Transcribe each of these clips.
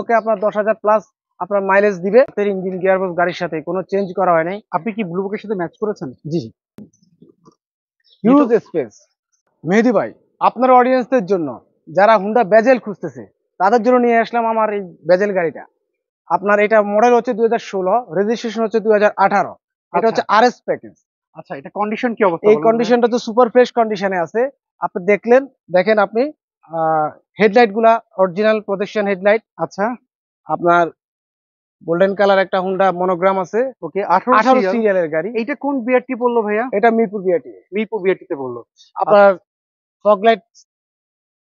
ওকে আপনার 10,000 প্লাস আপনার মাইলেজ দিবে। ইঞ্জিন গিয়ারবক্স গাড়ির সাথে কোনো চেঞ্জ করা হয় নাই। আপনি কি ব্লু বুকের সাথে ম্যাচ করেছেন? জি, হিউজ স্পেস। মেহেদি ভাই, আপনার অডিয়েন্সদের জন্য যারা হুন্ডা বেজেল খুঁজতেছে তাদের জন্য নিয়ে আসলাম আমার এই বেজেল গাড়িটা। আপনার এটা মডেল হচ্ছে 2016, রেজিস্ট্রেশন হচ্ছে 2018। এটা হচ্ছে আরএস প্যাকেজ। আচ্ছা, এটা কন্ডিশন কি অবস্থা এই বলুন ভাই? কন্ডিশনটা তো সুপার ফ্রেশ কন্ডিশনে আছে। আপনি দেখেন আপনি হেডলাইট গুলা অরিজিনাল প্রোটেকশন হেডলাইট। আচ্ছা, আপনার গোল্ডেন কালার একটা হুন্ডা মনোগ্রাম আছে। ওকে। 18 18 সিরিয়ালের গাড়ি। এইটা কোন বিআরটি বললো ভাইয়া? এটা মিরপুর বিআরটি। মিরপুর বিআরটি তে বললো। আপনার fog light.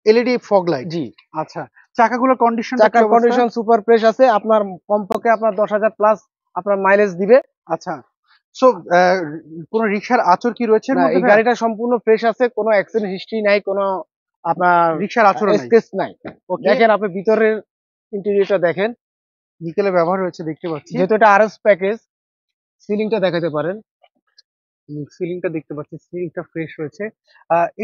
LED fog light. জি। আচ্ছা, চাকাগুলোর কন্ডিশনটা কি চাকার অবস্থা? কন্ডিশন সুপার ফ্রেশ আছে। আপনার কমপক্ষে আপনার 10,000 প্লাস আপনার মাইলেজ দিবে। আচ্ছা, সো কোন রিক্সার আঁচড় কি রয়েছে এর না, মধ্যে এই ভাইয়া? গাড়িটা সম্পূর্ণ ফ্রেশ আছে, কোনো অ্যাক্সিডেন্ট হিস্ট্রি নাই, কোনো আপনার রিক্সার আঁচড়ও নাই। স্কেচ নাই। ওকে, দেখেন আপনি ভিতরের ইন্টেরিয়রটা দেখেন। বিকেলে ব্যবহার হয়েছে দেখতে পাচ্ছি। যেহেতু এটা আরএস প্যাকেজ, সিলিংটা দেখাতে পারেন। সিলিংটা দেখতে পাচ্ছি, সিলিংটা ফ্রেশ রয়েছে।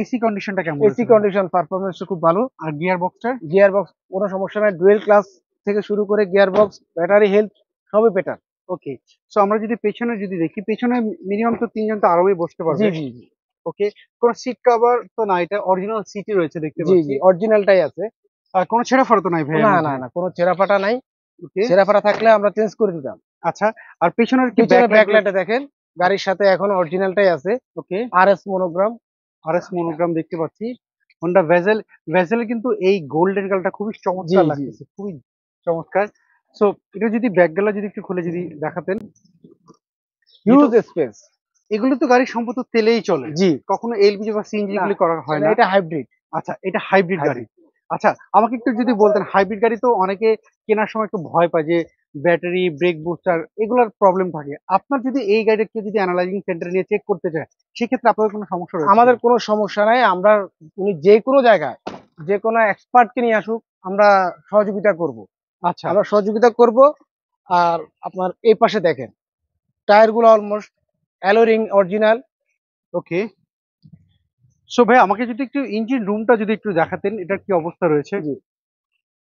এসি কন্ডিশনটা কেমন এসি রয়েছে ভাইয়া? কন্ডিশন পারফরমেন্স খুব ভালো। আর গিয়ার বক্সটা? গিয়ার বক্স কোনো সমস্যা নাই, ডুয়েল ক্লাস থেকে শুরু করে গিয়ার বক্স, ব্যাটারি হেলথ সবই বেটার। ওকে, সো আমরা যদি পেছনে যদি দেখি, পেছনে মিনিমাম তো তিনজন তো আরামে বসতে জি পারবে। জি জি ওকে, কোন সিট কভার তো না, এটা অরিজিনাল সিটই রয়েছে দেখতে জি পাচ্ছি। জি অরিজিনালটাই আছে। আর কোনো ছেঁড়া ফাটা তো নাই ভাই এর না না মধ্যে? না, কোনো ছেঁড়া ফাটা নাই। ওকে, ছেঁড়া ফাটা থাকলে আমরা চেঞ্জ করে দিতাম। আচ্ছা। আর পেছনের কি পিছনে ব্যাকলাইট? ব্যাকলাইটে দেখেন, গাড়ির সাথে এখন অরিজিনালটাই আছে। ওকে, আরএস মনোগ্রাম। আরএস মনোগ্রাম দেখতে পাচ্ছি। হোন্ডা ভেজেল, ভেজেল কিন্তু এই গোল্ডেন কালারটা খুবই জি চমৎকার জি লাগতেছে, খুবই চমৎকার। সো এটা যদি ব্যাকগুলো যদি একটু খুলে যদি দেখাতেন। Huge space. এগুলো তো গাড়ি সম্ভবত তেলেই চলে, জি। কখনো এলপিজি বা সিএনজি না, এগুলি করা হয় না। এটা হাইব্রিড। আচ্ছা, এটা হাইব্রিড গাড়ি। হাইব্রিড। আচ্ছা, আমাকে একটু যদি বলতেন, হাইব্রিড গাড়ি তো অনেকে কেনার সময় একটু ভয় পায় যে ব্যাটারি, ব্রেক বুস্টার এগুলোর প্রবলেম থাকে। আপনার যদি এই গাড়িটা কেউ যদি অ্যানালাইজিং সেন্টার নিয়ে চেক করতে চায়, সেক্ষেত্রে আপনাদের কোনো সমস্যা রয়েছে আমাদের কিনা? কোনো সমস্যা নাই। আমরা উনি যে কোনো জায়গায় যে কোনো এক্সপার্টকে নিয়ে আসুক, আমরা সহযোগিতা করব। আচ্ছা, আমরা সহযোগিতা করব। আর আপনার এই পাশে দেখেন, টায়ার গুলো অলমোস্ট অ্যালোরিং অরিজিনাল। ওকে। সো ভাই আমাকে যদি একটু ইঞ্জিন রুমটা যদি একটু দেখাতেন, এটার কি অবস্থা রয়েছে? জি।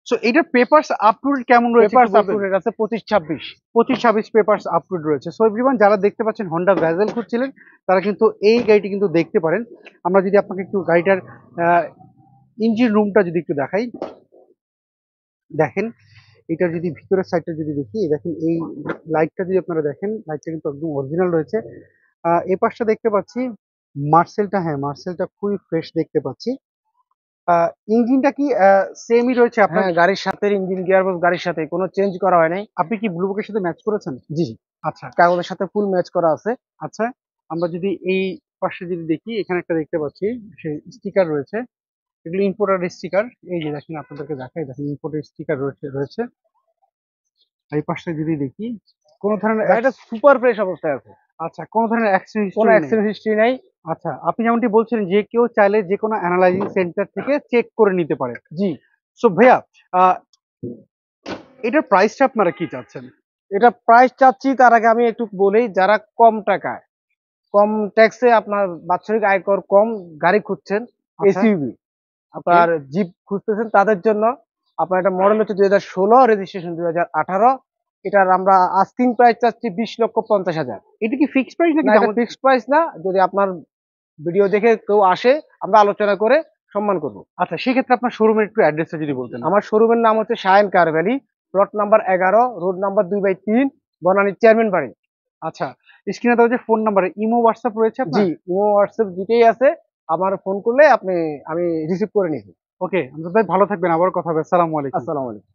সো এটার পেপারস আপ টু ডেট কেমন রয়েছে একটু পেপারস আপ টু বলবেন? ডেট আছে 25-26। 25-26 পেপারস আপ টু ডেট রয়েছে। সো এভরিওয়ান, যারা দেখতে পাচ্ছেন হন্ডা ভ্যাজেল খুঁজছিলেন, তারা কিন্তু এই গাড়িটি কিন্তু দেখতে পারেন। আমরা যদি আপনাকে একটু গাড়িটার ইঞ্জিন রুমটা যদি একটু দেখাই, দেখেন এটা যদি ভিতরের সাইডটা যদি দেখি, এই দেখেন এই লাইটটা যদি আপনারা দেখেন, লাইটটা কিন্তু একদম অরিজিনাল রয়েছে। এই পাশটা দেখতে পাচ্ছি মার্সেলটা, হ্যাঁ মার্সেলটা খুবই ফ্রেশ দেখতে পাচ্ছি। ইঞ্জিনটা কি সেমই রয়েছে আপনার? হ্যাঁ, গাড়ির সাথে ইঞ্জিন গিয়ারবক্স গাড়ির সাথে কোনো চেঞ্জ করা হয় নাই। আপনি কি ব্লু বুকের সাথে ম্যাচ করেছেন? জি। আচ্ছা, কাগজের সাথে ফুল ম্যাচ করা আছে। আচ্ছা। আমরা যদি এই পাশে যদি দেখি, এখানে একটা দেখতে পাচ্ছি সে স্টিকার রয়েছে। এগুলো ইম্পোর্টার স্টিকার। এই যে দেখেন, আপনাদেরকে দেখাই, দেখেন ইম্পোর্টার স্টিকার রয়েছে। এই পাশটা যদি দেখি, কোনো ধরনের গাড়িটা সুপার ফ্রেশ অবস্থায় আছে। আচ্ছা, কোনো ধরনের অ্যাক্সিডেন্ট কোনো হিস্টরি নেই। অ্যাক্সিডেন্ট হিস্ট্রি নাই। আচ্ছা, আপনি যেমনটি বলছিলেন যে কেউ চাইলে যে কোনো অ্যানালাইজিং সেন্টার থেকে চেক করে নিতে পারে। জি। সো ভাইয়া, আহ, এটার প্রাইসটা আপনারা কি চাচ্ছেন? এটা প্রাইস চাচ্ছি, তার আগে আমি একটু বলি, যারা কম টাকায় কম ট্যাক্সে আপনার বাৎসরিক আয়কর কম গাড়ি খুঁজছেন, আচ্ছা, এসইউভি ওকে, আপনার জিপ খুঁজতেছেন, তাদের জন্য আপনার এটা মডেল হচ্ছে 2016, রেজিস্ট্রেশন 2018। এটার আমরা আস্কিং প্রাইস চাচ্ছি 20,50,000। এটা কি ফিক্সড প্রাইস নাকি না, এটা দাম? ফিক্সড প্রাইস না। যদি আপনার ভিডিও দেখে কেউ আসে, আমরা আলোচনা করে সম্মান করব। আচ্ছা, সেক্ষেত্রে আপনার শোরুমের একটু অ্যাড্রেসটা যদি বলতেন। আমার শোরুমের নাম হচ্ছে Shahin car valley, plot number 11, road number 2/3, Banani chairman Bari. আচ্ছা, স্ক্রিনে দেওয়া যে ফোন নাম্বারে ইমো হোয়াটসঅ্যাপ রয়েছে জি, আপনার? ইমো হোয়াটসঅ্যাপ দুটেই আছে। আমার ফোন করলে আমি রিসিভ করে নিবো। ওকে, আমজাদ ভাই ভালো থাকবেন, আবার কথা হবে। আসসালামু আলাইকুম। আসসালামু আলাইকুম।